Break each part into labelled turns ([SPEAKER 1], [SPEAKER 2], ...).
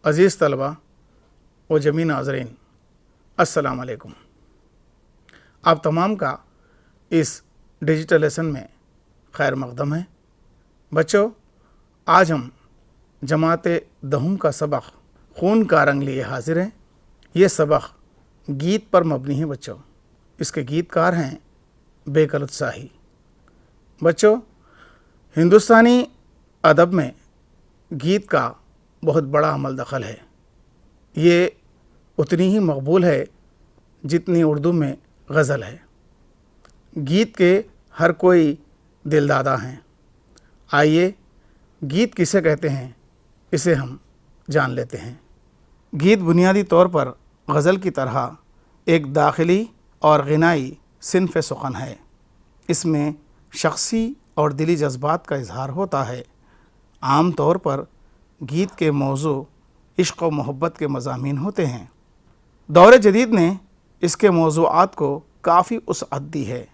[SPEAKER 1] عزیز طلبہ و جمی ناظرین، السلام علیکم۔ آپ تمام کا اس ڈیجیٹل لیسن میں خیر مقدم ہے۔ بچوں، آج ہم جماعت دہم کا سبق خون کا رنگ لیے حاضر ہیں۔ یہ سبق گیت پر مبنی ہے بچوں۔ اس کے گیت کار ہیں بیکل اتساہی۔ بچوں، ہندوستانی ادب میں گیت کا بہت بڑا عمل دخل ہے۔ یہ اتنی ہی مقبول ہے جتنی اردو میں غزل ہے۔ گیت کے ہر کوئی دل دادا ہیں۔ آئیے گیت کسے کہتے ہیں اسے ہم جان لیتے ہیں۔ گیت بنیادی طور پر غزل کی طرح ایک داخلی اور غنائی صنف سخن ہے۔ اس میں شخصی اور دلی جذبات کا اظہار ہوتا ہے۔ عام طور پر گیت کے موضوع عشق و محبت کے مضامین ہوتے ہیں۔ دور جدید نے اس کے موضوعات کو کافی وسعت دی ہے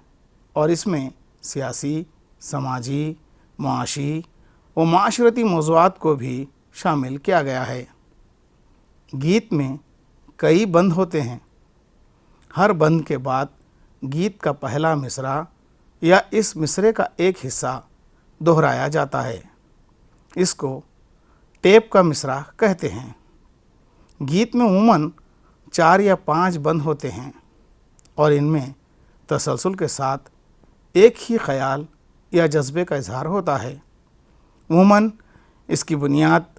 [SPEAKER 1] اور اس میں سیاسی، سماجی، معاشی و معاشرتی موضوعات کو بھی شامل کیا گیا ہے۔ گیت میں کئی بند ہوتے ہیں۔ ہر بند کے بعد گیت کا پہلا مصرع یا اس مصرعے کا ایک حصہ دہرایا جاتا ہے۔ اس کو ٹیپ کا مصرع کہتے ہیں۔ گیت میں عموماً 4 یا 5 بند ہوتے ہیں اور ان میں تسلسل کے ساتھ ایک ہی خیال یا جذبے کا اظہار ہوتا ہے۔ عموماً اس کی بنیاد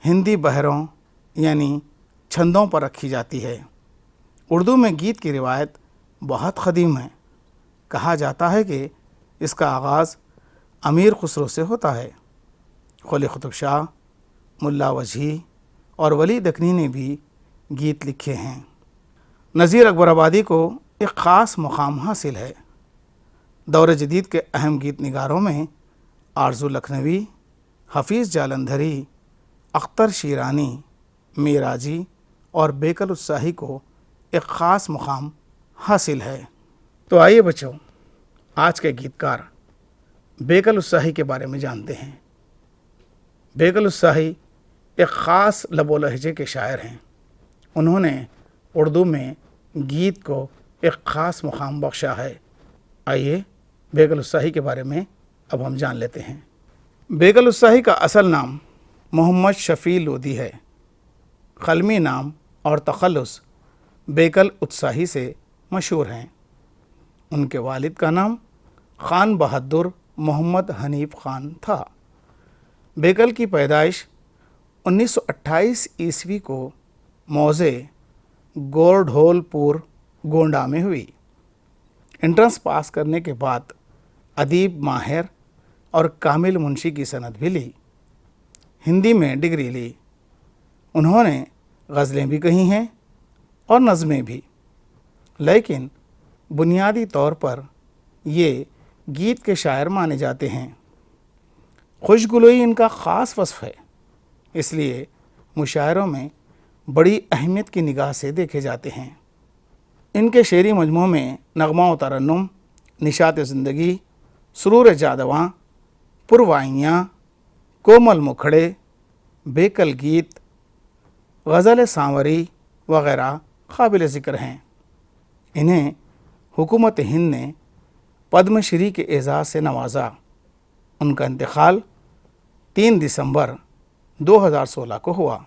[SPEAKER 1] ہندی بحروں یعنی چھندوں پر رکھی جاتی ہے۔ اردو میں گیت کی روایت بہت قدیم ہے۔ کہا جاتا ہے کہ اس کا آغاز امیر خسرو سے ہوتا ہے۔ قلی قطب شاہ، ملا وجہی اور ولی دکنی نے بھی گیت لکھے ہیں۔ نذیر اکبر آبادی کو ایک خاص مقام حاصل ہے۔ دور جدید کے اہم گیت نگاروں میں آرزو لکھنوی، حفیظ جالندھری، اختر شیرانی، میراجی اور بیکل اتساہی کو ایک خاص مقام حاصل ہے۔ تو آئیے بچوں، آج کے گیت کار بیکل اتساہی کے بارے میں جانتے ہیں۔ بیکل اتساہی ایک خاص لب و لہجے کے شاعر ہیں۔ انہوں نے اردو میں گیت کو ایک خاص مقام بخشا ہے۔ آئیے بیکل اتساہی کے بارے میں اب ہم جان لیتے ہیں۔ بیکل اتساہی کا اصل نام محمد شفیع لودھی ہے۔ قلمی نام اور تخلص بیکل اتساہی سے مشہور ہیں۔ ان کے والد کا نام خان بہادر محمد حنیف خان تھا۔ بیکل کی پیدائش 1928 عیسوی کو موضع گورڈھول پور گونڈہ میں ہوئی۔ انٹرنس پاس کرنے کے بعد ادیب ماہر اور کامل منشی کی سند بھی لی۔ ہندی میں ڈگری لی۔ انہوں نے غزلیں بھی کہی ہیں اور نظمیں بھی، لیکن بنیادی طور پر یہ گیت کے شاعر مانے جاتے ہیں۔ خوشگلوئی ان کا خاص وصف ہے، اس لیے مشاعروں میں بڑی اہمیت کی نگاہ سے دیکھے جاتے ہیں۔ ان کے شعری مجموعوں میں نغمہ و ترنم، نشاط زندگی، سرور جادواں، پروائیاں، کومل مکھڑے، بیکل گیت، غزل سانوری وغیرہ قابل ذکر ہیں۔ انہیں حکومت ہند نے پدم شری کے اعزاز سے نوازا۔ ان کا انتقال 3 دسمبر 2016 کو ہوا۔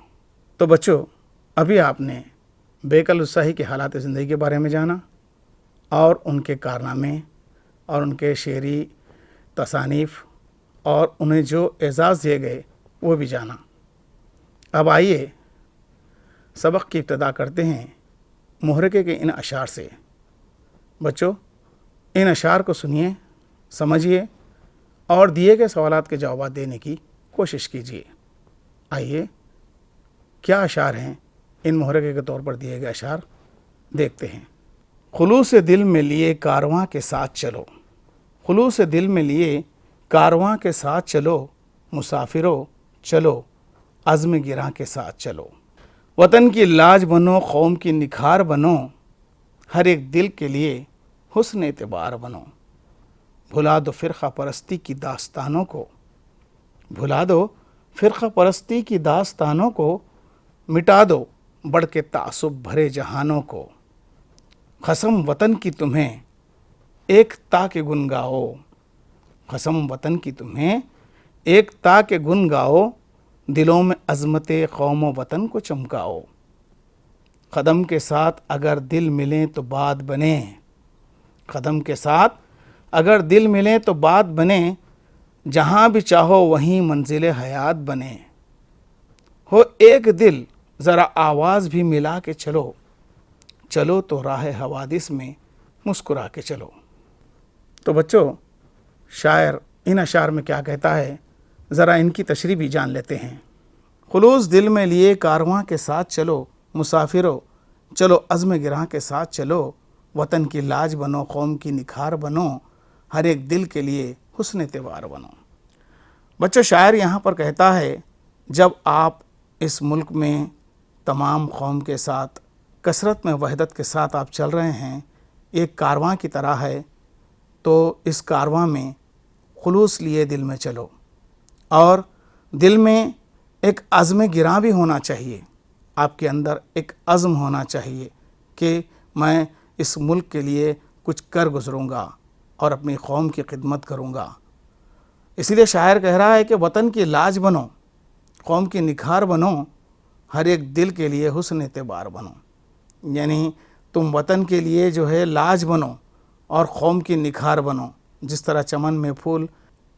[SPEAKER 1] تو بچوں، ابھی آپ نے بیکل اتساہی کے حالات زندگی کے بارے میں جانا اور ان کے کارنامے اور ان کے شعری تصانیف اور انہیں جو اعزاز دیے گئے وہ بھی جانا۔ اب آئیے سبق کی ابتدا کرتے ہیں محرکے کے ان اشعار سے۔ بچوں، ان اشعار کو سنیے، سمجھیے اور دیے گئے سوالات کے جوابات دینے کی کوشش کیجیے۔ آئیے کیا اشعار ہیں ان محرکے کے طور پر دیے گئے اشعار دیکھتے ہیں۔ خلوص دل میں لیے کارواں کے ساتھ چلو، خلوص دل میں لیے کارواں کے ساتھ چلو، مسافرو چلو عزم گراں کے ساتھ چلو۔ وطن کی لاج بنو، قوم کی نکھار بنو، ہر ایک دل کے لیے حسن اعتبار بنو۔ بھلا دو فرقہ پرستی کی داستانوں کو، بھلا دو فرقہ پرستی کی داستانوں کو، مٹا دو بڑھ کے تعصب بھرے جہانوں کو، قسم وطن کی تمہیں ایکتا کے گن گاؤ، قسم وطن کی تمہیں ایکتا کے گن گاؤ، دلوں میں عظمت قوم و وطن کو چمکاؤ، قدم کے ساتھ اگر دل ملیں تو بات بنے، قدم کے ساتھ اگر دل ملیں تو بات بنے، جہاں بھی چاہو وہیں منزل حیات بنے، ہو ایک دل ذرا آواز بھی ملا کے چلو، چلو تو راہ حوادث میں مسکرا کے چلو۔ تو بچوں، شاعر ان اشعار میں کیا کہتا ہے، ذرا ان کی تشریح بھی جان لیتے ہیں۔ خلوص دل میں لیے کارواں کے ساتھ چلو، مسافرو چلو عزم گراں کے ساتھ چلو، وطن کی لاج بنو، قوم کی نکھار بنو، ہر ایک دل کے لیے حسن اعتبار بنو۔ بچوں، شاعر یہاں پر کہتا ہے جب آپ اس ملک میں تمام قوم کے ساتھ کثرت میں وحدت کے ساتھ آپ چل رہے ہیں، ایک کارواں کی طرح ہے، تو اس کارواں میں خلوص لیے دل میں چلو، اور دل میں ایک عزم گراں بھی ہونا چاہیے، آپ کے اندر ایک عزم ہونا چاہیے کہ میں اس ملک کے لیے کچھ کر گزروں گا اور اپنی قوم کی خدمت کروں گا۔ اسی لیے شاعر کہہ رہا ہے کہ وطن کی لاج بنو، قوم کی نکھار بنو، ہر ایک دل کے لیے حسن اعتبار بنو، یعنی تم وطن کے لیے جو ہے لاج بنو اور قوم کی نکھار بنو۔ جس طرح چمن میں پھول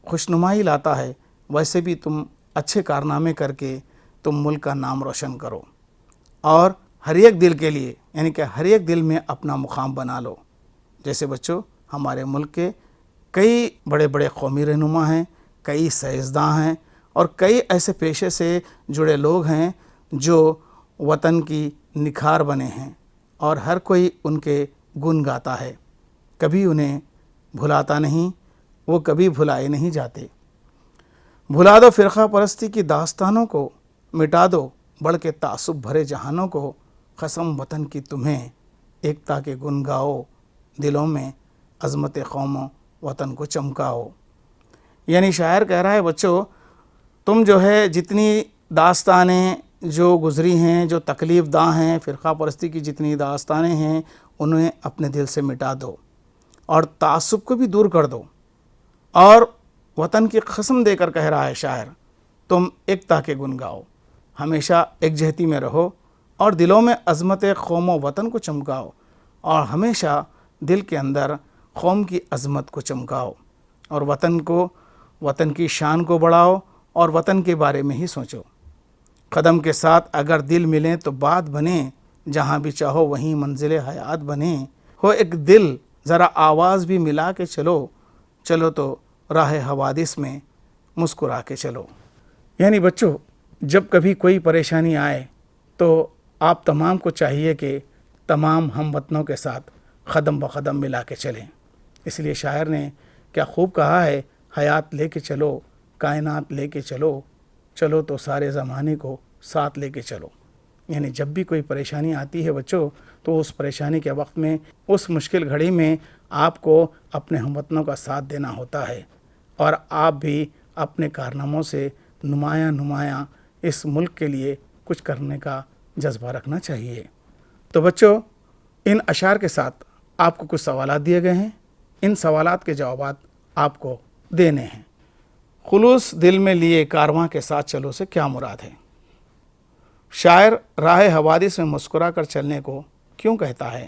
[SPEAKER 1] خوشنمائی لاتا ہے، ویسے بھی تم اچھے کارنامے کر کے تم ملک کا نام روشن کرو، اور ہر ایک دل کے لیے، یعنی کہ ہر ایک دل میں اپنا مقام بنا لو۔ جیسے بچوں، ہمارے ملک کے کئی بڑے بڑے قومی رہنما ہیں، کئی سائنسداں ہیں، اور کئی ایسے پیشے سے جڑے لوگ ہیں جو وطن کی نکھار بنے ہیں، اور ہر کوئی ان کے گن گاتا ہے، کبھی انہیں بھلاتا نہیں، وہ کبھی بھلائے نہیں جاتے۔ بھلا دو فرقہ پرستی کی داستانوں کو، مٹا دو بڑھ کے تعصب بھرے جہانوں کو، قسم وطن کی تمہیں ایکتا کے گن گاؤ، دلوں میں عظمت قوم و وطن کو چمکاؤ۔ یعنی شاعر کہہ رہا ہے بچوں، تم جو ہے جتنی داستانیں جو گزری ہیں، جو تکلیف دہ ہیں، فرقہ پرستی کی جتنی داستانیں ہیں، انہیں اپنے دل سے مٹا دو اور تعصب کو بھی دور کر دو، اور وطن کی قسم دے کر کہہ رہا ہے شاعر، تم ایکتا کے گن گاؤ، ہمیشہ یکجہتی میں رہو، اور دلوں میں عظمت قوم و وطن کو چمکاؤ، اور ہمیشہ دل کے اندر قوم کی عظمت کو چمکاؤ، اور وطن کی شان کو بڑھاؤ، اور وطن کے بارے میں ہی سوچو۔ قدم کے ساتھ اگر دل ملیں تو بات بنے، جہاں بھی چاہو وہیں منزل حیات بنے، ہو ایک دل ذرا آواز بھی ملا کے چلو، چلو تو راہ حوادث میں مسکرا کے چلو۔ یعنی بچوں، جب کبھی کوئی پریشانی آئے تو آپ تمام کو چاہیے کہ تمام ہم وطنوں کے ساتھ قدم بقدم ملا کے چلیں۔ اس لیے شاعر نے کیا خوب کہا ہے، حیات لے کے چلو، کائنات لے کے چلو، چلو تو سارے زمانے کو ساتھ لے کے چلو۔ یعنی جب بھی کوئی پریشانی آتی ہے بچوں، تو اس پریشانی کے وقت میں، اس مشکل گھڑی میں آپ کو اپنے ہم وطنوں کا ساتھ دینا ہوتا ہے، اور آپ بھی اپنے کارناموں سے نمایاں اس ملک کے لیے کچھ کرنے کا جذبہ رکھنا چاہیے۔ تو بچوں، ان اشعار کے ساتھ آپ کو کچھ سوالات دیے گئے ہیں، ان سوالات کے جوابات آپ کو دینے ہیں۔ خلوص دل میں لیے کارواں کے ساتھ چلو سے کیا مراد ہے؟ شاعر راہ حوادث میں مسکرا کر چلنے کو کیوں کہتا ہے؟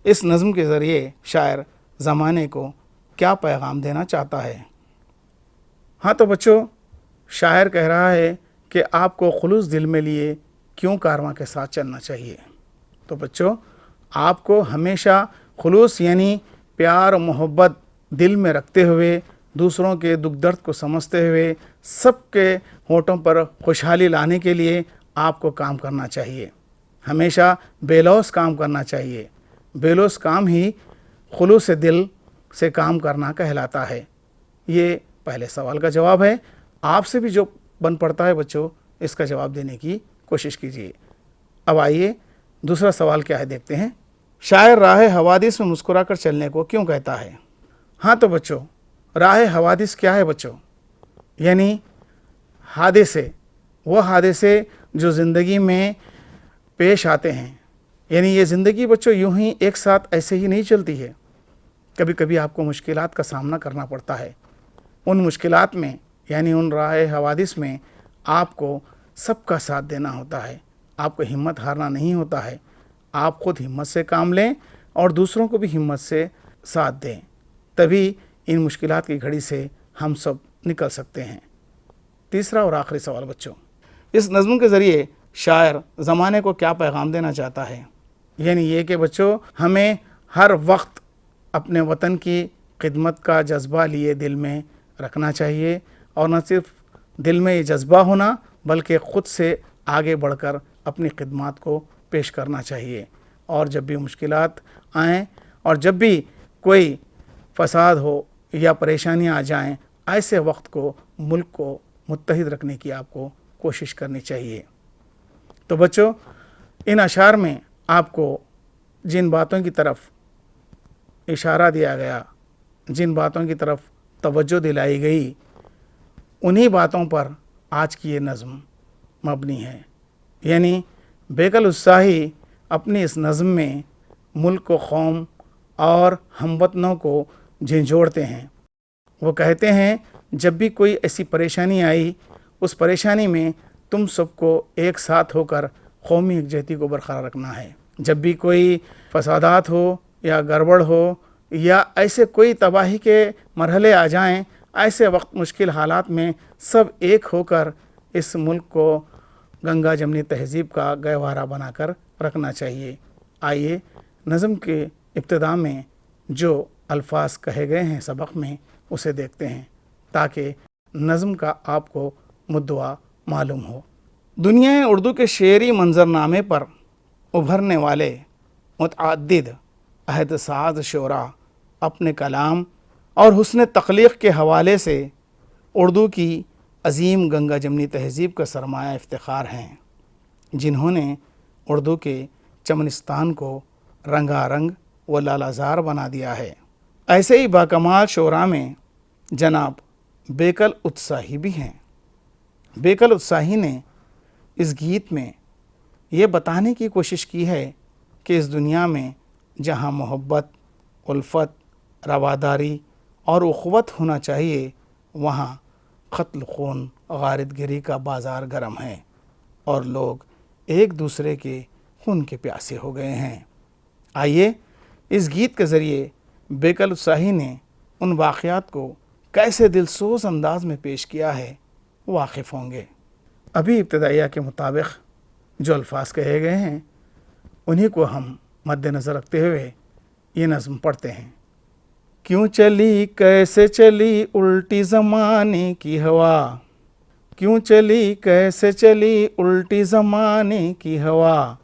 [SPEAKER 1] اس نظم کے ذریعے شاعر زمانے کو کیا پیغام دینا چاہتا ہے؟ ہاں تو بچوں، شاعر کہہ رہا ہے کہ آپ کو خلوص دل میں لیے کیوں کارواں کے ساتھ چلنا چاہیے۔ تو بچوں، آپ کو ہمیشہ خلوص یعنی پیار و محبت دل میں رکھتے ہوئے، دوسروں کے دکھ درد کو سمجھتے ہوئے، سب کے ہونٹوں پر خوشحالی لانے کے لیے آپ کو کام کرنا چاہیے۔ ہمیشہ بے لوث کام کرنا چاہیے۔ بے لوث کام ہی خلوص دل سے کام کرنا کہلاتا ہے۔ یہ پہلے سوال کا جواب ہے۔ آپ سے بھی جو بن پڑتا ہے بچوں، اس کا جواب دینے کی کوشش کیجیے۔ اب آئیے دوسرا سوال کیا ہے دیکھتے ہیں۔ شاعر راہ حوادث میں مسکرا کر چلنے کو کیوں کہتا ہے؟ ہاں تو بچوں، راہ حوادث کیا ہے بچوں؟ یعنی حادثے، وہ حادثے جو زندگی میں پیش آتے ہیں، یعنی یہ زندگی بچوں یوں ہی ایک ساتھ ایسے ہی نہیں چلتی ہے. کبھی کبھی آپ کو مشکلات کا سامنا کرنا پڑتا ہے. ان مشکلات میں یعنی ان راہ حوادث میں آپ کو سب کا ساتھ دینا ہوتا ہے. آپ کو ہمت ہارنا نہیں ہوتا ہے. آپ خود ہمت سے کام لیں اور دوسروں کو بھی ہمت سے ساتھ دیں، تبھی ان مشکلات کی گھڑی سے ہم سب نکل سکتے ہیں. تیسرا اور آخری سوال بچوں، اس نظم کے ذریعے شاعر زمانے کو کیا پیغام دینا چاہتا ہے؟ یعنی یہ کہ بچوں ہمیں ہر وقت اپنے وطن کی خدمت کا جذبہ لیے دل میں رکھنا چاہیے، اور نہ صرف دل میں یہ جذبہ ہونا بلکہ خود سے آگے بڑھ کر اپنی خدمات کو پیش کرنا چاہیے. اور جب بھی مشکلات آئیں اور جب بھی کوئی فساد ہو یا پریشانیاں آ جائیں، ایسے وقت کو ملک کو متحد رکھنے کی آپ کو کوشش کرنی چاہیے. تو بچوں ان اشعار میں آپ کو جن باتوں کی طرف اشارہ دیا گیا، جن باتوں کی طرف توجہ دلائی گئی، انہی باتوں پر آج کی یہ نظم مبنی ہے. یعنی بیکل اتساہی اپنی اس نظم میں ملک و قوم اور ہم وطنوں کو جھنجھوڑتے ہیں. وہ کہتے ہیں جب بھی کوئی ایسی پریشانی آئی، اس پریشانی میں تم سب کو ایک ساتھ ہو کر قومی یکجہتی کو برقرار رکھنا ہے. جب بھی کوئی فسادات ہو یا گڑبڑ ہو یا ایسے کوئی تباہی کے مرحلے آ جائیں، ایسے وقت مشکل حالات میں سب ایک ہو کر اس ملک کو گنگا جمنی تہذیب کا گہوارہ بنا کر رکھنا چاہیے. آئیے نظم کے ابتدا میں جو الفاظ کہے گئے ہیں سبق میں اسے دیکھتے ہیں تاکہ نظم کا آپ کو مدعا معلوم ہو. دنیا اردو کے شعری منظرنامے پر ابھرنے والے متعدد عہد ساز شعراء اپنے کلام اور حسن تخلیق کے حوالے سے اردو کی عظیم گنگا جمنی تہذیب کا سرمایہ افتخار ہیں، جنہوں نے اردو کے چمنستان کو رنگا رنگ و لالازار بنا دیا ہے. ایسے ہی باکمال شعراء میں جناب بیکل اتساہی بھی ہیں. بیکل اتساہی نے اس گیت میں یہ بتانے کی کوشش کی ہے کہ اس دنیا میں جہاں محبت، الفت، رواداری اور اخوت ہونا چاہیے، وہاں قتل، خون، غارت گری کا بازار گرم ہے اور لوگ ایک دوسرے کے خون کے پیاسے ہو گئے ہیں. آئیے اس گیت کے ذریعے بیکل اتساہی نے ان واقعات کو کیسے دلسوز انداز میں پیش کیا ہے واقف ہوں گے. ابھی ابتدائیہ کے مطابق جو الفاظ کہے گئے ہیں انہی کو ہم مد نظر رکھتے ہوئے یہ نظم پڑھتے ہیں. کیوں چلی کیسے چلی الٹی زمانے کی ہوا، کیوں چلی کیسے چلی الٹی زمانے کی ہوا،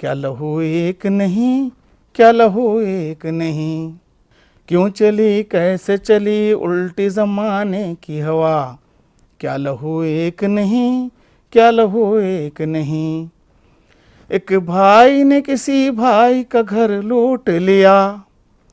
[SPEAKER 1] کیا لہو ایک نہیں، کیا لہو ایک نہیں. کیوں چلی کیسے چلی الٹی زمانے کی ہوا، کیا لہو ایک نہیں، کیا لہو ایک نہیں. ایک بھائی نے کسی بھائی کا گھر لوٹ لیا،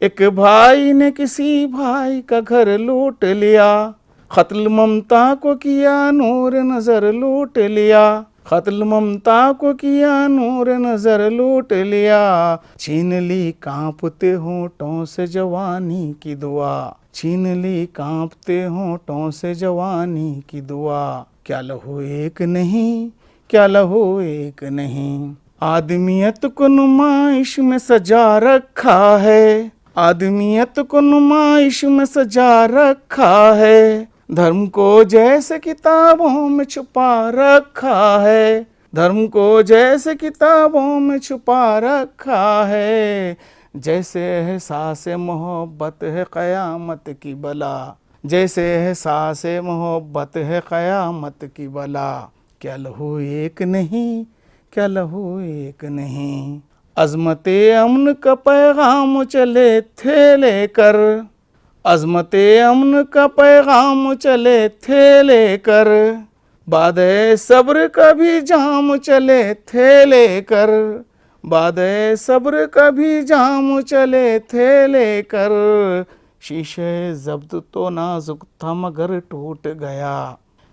[SPEAKER 1] ایک بھائی نے کسی بھائی کا گھر لوٹ لیا، قتل ممتا کو کیا نور نظر لوٹ لیا، قتل ممتا کو کیا نور نظر لوٹ لیا. چھین لی کانپتے ہونٹوں سے جوانی کی دعا، چھین لی کانپتے ہونٹوں سے جوانی کی دعا، کیا لہو ایک نہیں، کیا لہو ایک نہیں. آدمیت کو نمائش میں سجا رکھا ہے، آدمیت کو نمائش میں سجا رکھا ہے، دھرم کو جیسے کتابوں میں چھپا رکھا ہے، دھرم کو جیسے کتابوں میں چھپا رکھا ہے. جیسے احساس محبت ہے قیامت کی بلا، جیسے احساس محبت ہے قیامت کی بلا، کیا لہو ایک نہیں، کیا لہو ایک نہیں. عظمت امن کا پیغام چلے تھے لے کر، عظمت امن کا پیغام چلے تھے لے کر، باد صبر کا بھی جام چلے تھے لے کر، باد صبر کا بھی جام چلے تھے لے کر. شیشے ضبط تو نازک تھا مگر ٹوٹ گیا،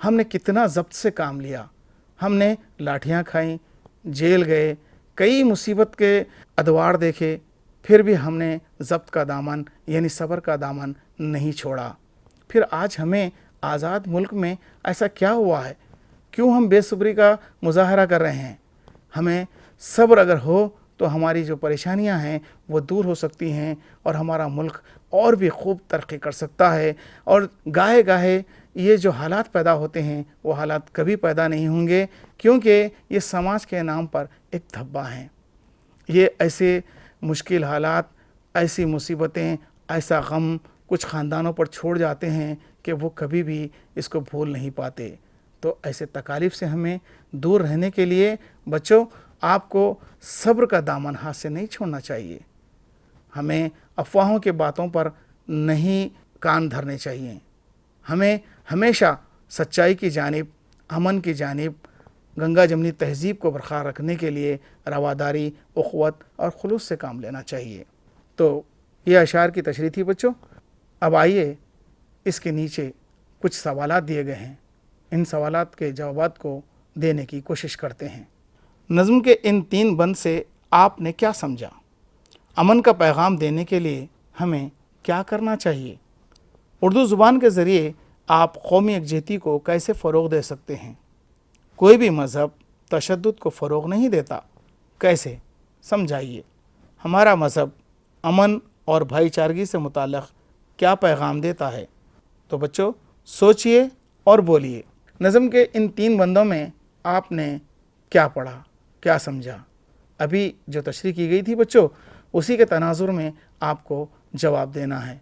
[SPEAKER 1] ہم نے کتنا ضبط سے کام لیا، ہم نے لاٹھیاں کھائیں، جیل گئے، کئی مصیبت کے ادوار دیکھے، پھر بھی ہم نے ضبط کا دامن یعنی صبر کا دامن نہیں چھوڑا۔ پھر آج ہمیں آزاد ملک میں ایسا کیا ہوا ہے؟ کیوں ہم بے صبری کا مظاہرہ کر رہے ہیں؟ ہمیں صبر اگر ہو تو ہماری جو پریشانیاں ہیں وہ دور ہو سکتی ہیں اور ہمارا ملک اور بھی خوب ترقی کر سکتا ہے، اور گاہے گاہے یہ جو حالات پیدا ہوتے ہیں وہ حالات کبھی پیدا نہیں ہوں گے، کیونکہ یہ سماج کے نام پر ایک دھبا ہیں۔ یہ ایسے مشکل حالات، ایسی مصیبتیں، ایسا غم کچھ خاندانوں پر چھوڑ جاتے ہیں کہ وہ کبھی بھی اس کو بھول نہیں پاتے۔ تو ایسے تکالیف سے ہمیں دور رہنے کے لیے بچوں آپ کو صبر کا دامن ہاتھ سے نہیں چھوڑنا چاہیے۔ ہمیں افواہوں کے باتوں پر نہیں کان دھرنے چاہیے۔ ہمیں ہمیشہ سچائی کی جانب، امن کی جانب، گنگا جمنی تہذیب کو برقرار رکھنے کے لیے رواداری، اخوت اور خلوص سے کام لینا چاہیے۔ تو یہ اشعار کی تشریح تھی بچوں۔ اب آئیے اس کے نیچے کچھ سوالات دیے گئے ہیں، ان سوالات کے جوابات کو دینے کی کوشش کرتے ہیں۔ نظم کے ان 3 بند سے آپ نے کیا سمجھا؟ امن کا پیغام دینے کے لیے ہمیں کیا کرنا چاہیے؟ اردو زبان کے ذریعے آپ قومی یکجہتی کو کیسے فروغ دے سکتے ہیں؟ کوئی بھی مذہب تشدد کو فروغ نہیں دیتا، کیسے؟ سمجھائیے۔ ہمارا مذہب امن اور بھائی چارگی سے متعلق کیا پیغام دیتا ہے؟ تو بچوں سوچئے اور بولیے۔ نظم کے ان 3 بندوں میں آپ نے کیا پڑھا، کیا سمجھا؟ ابھی جو تشریح کی گئی تھی بچوں، اسی کے تناظر میں آپ کو جواب دینا ہے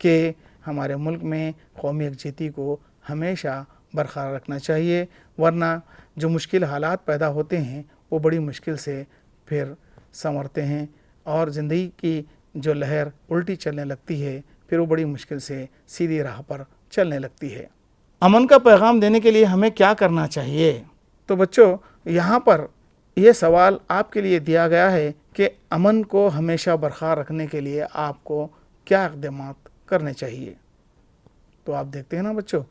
[SPEAKER 1] کہ ہمارے ملک میں قومی یکجہتی کو ہمیشہ برقرار رکھنا چاہیے، ورنہ جو مشکل حالات پیدا ہوتے ہیں وہ بڑی مشکل سے پھر سنورتے ہیں، اور زندگی کی جو لہر الٹی چلنے لگتی ہے پھر وہ بڑی مشکل سے سیدھی راہ پر چلنے لگتی ہے۔ امن کا پیغام دینے کے لیے ہمیں کیا کرنا چاہیے؟ تو بچوں یہاں پر یہ سوال آپ کے لیے دیا گیا ہے کہ امن کو ہمیشہ برقرار رکھنے کے لیے آپ کو کیا اقدامات کرنے چاہیے۔ تو آپ دیکھتے ہیں نا بچوں،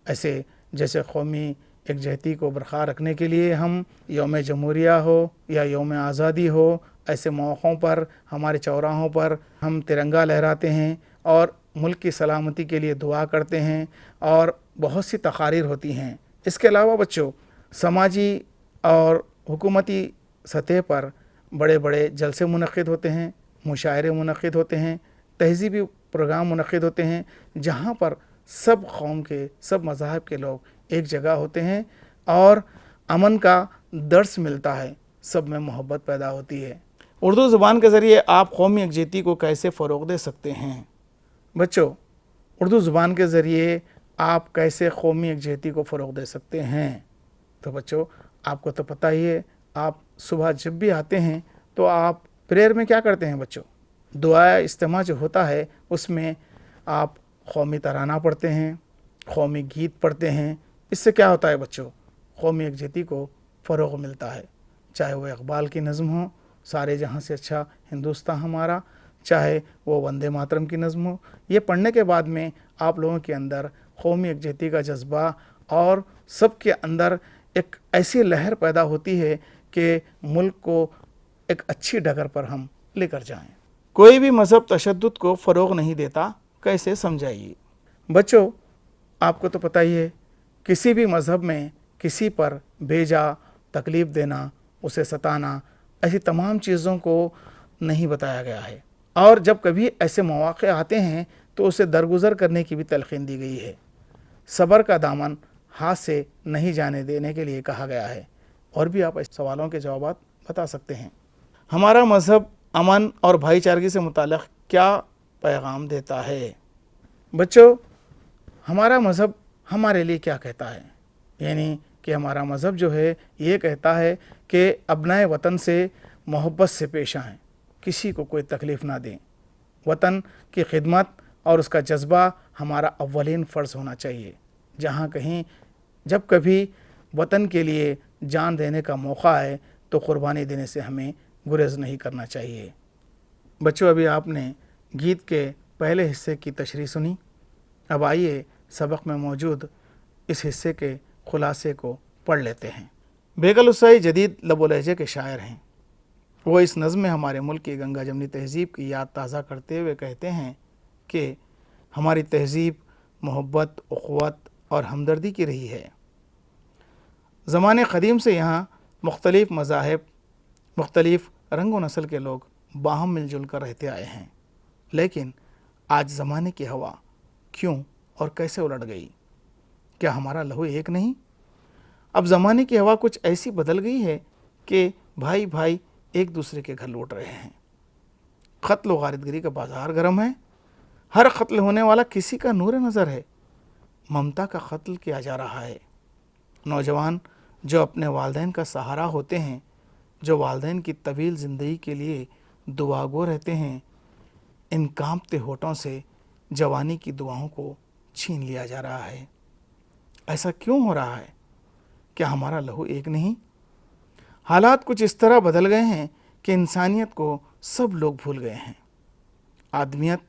[SPEAKER 1] ایسے جیسے قومی یکجہتی کو برقرار رکھنے کے لیے ہم یوم جمہوریہ ہو یا یوم آزادی ہو، ایسے موقعوں پر ہمارے چوراہوں پر ہم ترنگا لہراتے ہیں اور ملک کی سلامتی کے لیے دعا کرتے ہیں، اور بہت سی تقاریر ہوتی ہیں۔ اس کے علاوہ بچوں سماجی اور حکومتی سطح پر بڑے بڑے جلسے منعقد ہوتے ہیں، مشاعرے منعقد ہوتے ہیں، تہذیبی پروگرام منعقد ہوتے ہیں، جہاں پر سب قوم کے، سب مذاہب کے لوگ ایک جگہ ہوتے ہیں اور امن کا درس ملتا ہے، سب میں محبت پیدا ہوتی ہے۔ اردو زبان کے ذریعے آپ قومی یکجہتی کو کیسے فروغ دے سکتے ہیں؟ بچوں اردو زبان کے ذریعے آپ کیسے قومی یکجہتی کو فروغ دے سکتے ہیں؟ تو بچوں آپ کو تو پتہ ہی ہے، آپ صبح جب بھی آتے ہیں تو آپ پریئر میں کیا کرتے ہیں بچوں؟ دعائے اجتماع جو ہوتا ہے اس میں آپ قومی ترانہ پڑھتے ہیں، قومی گیت پڑھتے ہیں۔ اس سے کیا ہوتا ہے بچوں؟ قومی یکجہتی کو فروغ ملتا ہے، چاہے وہ اقبال کی نظم ہو، سارے جہاں سے اچھا ہندوستان ہمارا، چاہے وہ وندے ماترم کی نظم ہو۔ یہ پڑھنے کے بعد میں آپ لوگوں کے اندر قومی یکجہتی کا جذبہ اور سب کے اندر ایک ایسی لہر پیدا ہوتی ہے کہ ملک کو ایک اچھی ڈگر پر ہم لے کر جائیں۔ کوئی بھی مذہب تشدد کو فروغ نہیں دیتا، کیسے؟ سمجھائیے۔ بچوں آپ کو تو پتہ ہی ہے، کسی بھی مذہب میں کسی پر بھیجا تکلیف دینا، اسے ستانا، ایسی تمام چیزوں کو نہیں بتایا گیا ہے، اور جب کبھی ایسے مواقع آتے ہیں تو اسے درگزر کرنے کی بھی تلقین دی گئی ہے۔ صبر کا دامن ہاتھ سے نہیں جانے دینے کے لیے کہا گیا ہے۔ اور بھی آپ ایسے سوالوں کے جوابات بتا سکتے ہیں۔ ہمارا مذہب امن اور بھائی چارگی سے متعلق کیا پیغام دیتا ہے؟ بچوں ہمارا مذہب ہمارے لیے کیا کہتا ہے؟ یعنی کہ ہمارا مذہب جو ہے یہ کہتا ہے کہ ابنائے وطن سے محبت سے پیش آئیں، کسی کو کوئی تکلیف نہ دیں، وطن کی خدمت اور اس کا جذبہ ہمارا اولین فرض ہونا چاہیے۔ جہاں کہیں جب کبھی وطن کے لیے جان دینے کا موقع آئے تو قربانی دینے سے ہمیں گریز نہیں کرنا چاہیے۔ بچوں ابھی آپ نے گیت کے پہلے حصے کی تشریح سنی، اب آئیے سبق میں موجود اس حصے کے خلاصے کو پڑھ لیتے ہیں۔ بیگل حسائی جدید لب و لہجے کے شاعر ہیں۔ وہ اس نظم میں ہمارے ملک کی گنگا جمنی تہذیب کی یاد تازہ کرتے ہوئے کہتے ہیں کہ ہماری تہذیب محبت، اخوت اور ہمدردی کی رہی ہے۔ زمانے قدیم سے یہاں مختلف مذاہب، مختلف رنگ و نسل کے لوگ باہم مل جل کر رہتے آئے ہیں، لیکن آج زمانے کی ہوا کیوں اور کیسے الٹ گئی؟ کیا ہمارا لہو ایک نہیں؟ اب زمانے کی ہوا کچھ ایسی بدل گئی ہے کہ بھائی بھائی ایک دوسرے کے گھر لوٹ رہے ہیں۔ قتل و غارتگری کا بازار گرم ہے۔ ہر قتل ہونے والا کسی کا نور نظر ہے۔ ممتا کا قتل کیا جا رہا ہے۔ نوجوان جو اپنے والدین کا سہارا ہوتے ہیں، جو والدین کی طویل زندگی کے لیے دعا گو رہتے ہیں، ان کانپتے ہونٹوں سے جوانی کی دعاؤں کو چھین لیا جا رہا ہے۔ ایسا کیوں ہو رہا ہے؟ کیا ہمارا لہو ایک نہیں؟ حالات کچھ اس طرح بدل گئے ہیں کہ انسانیت کو سب لوگ بھول گئے ہیں۔ آدمیت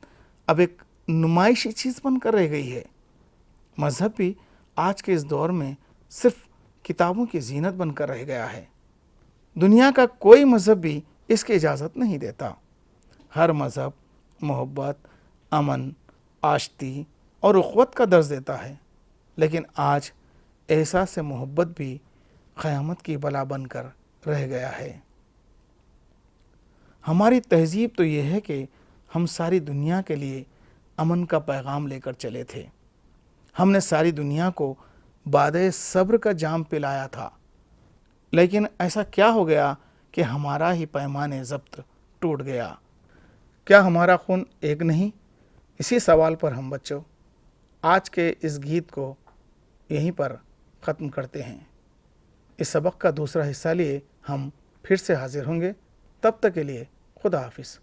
[SPEAKER 1] اب ایک نمائشی چیز بن کر رہ گئی ہے۔ مذہب بھی آج کے اس دور میں صرف کتابوں کی زینت بن کر رہ گیا ہے۔ دنیا کا کوئی مذہب بھی اس کی اجازت نہیں دیتا۔ ہر مذہب محبت، امن، آشتی اور اخوت کا درس دیتا ہے، لیکن آج احساس محبت بھی قیامت کی بلا بن کر رہ گیا ہے۔ ہماری تہذیب تو یہ ہے کہ ہم ساری دنیا کے لیے امن کا پیغام لے کر چلے تھے۔ ہم نے ساری دنیا کو بادِ صبر کا جام پلایا تھا، لیکن ایسا کیا ہو گیا کہ ہمارا ہی پیمانِ ضبط ٹوٹ گیا؟ کیا ہمارا خون ایک نہیں؟ اسی سوال پر ہم بچوں آج کے اس گیت کو یہیں پر ختم کرتے ہیں۔ اس سبق کا دوسرا حصہ لیے ہم پھر سے حاضر ہوں گے۔ تب تک کے لیے خدا حافظ۔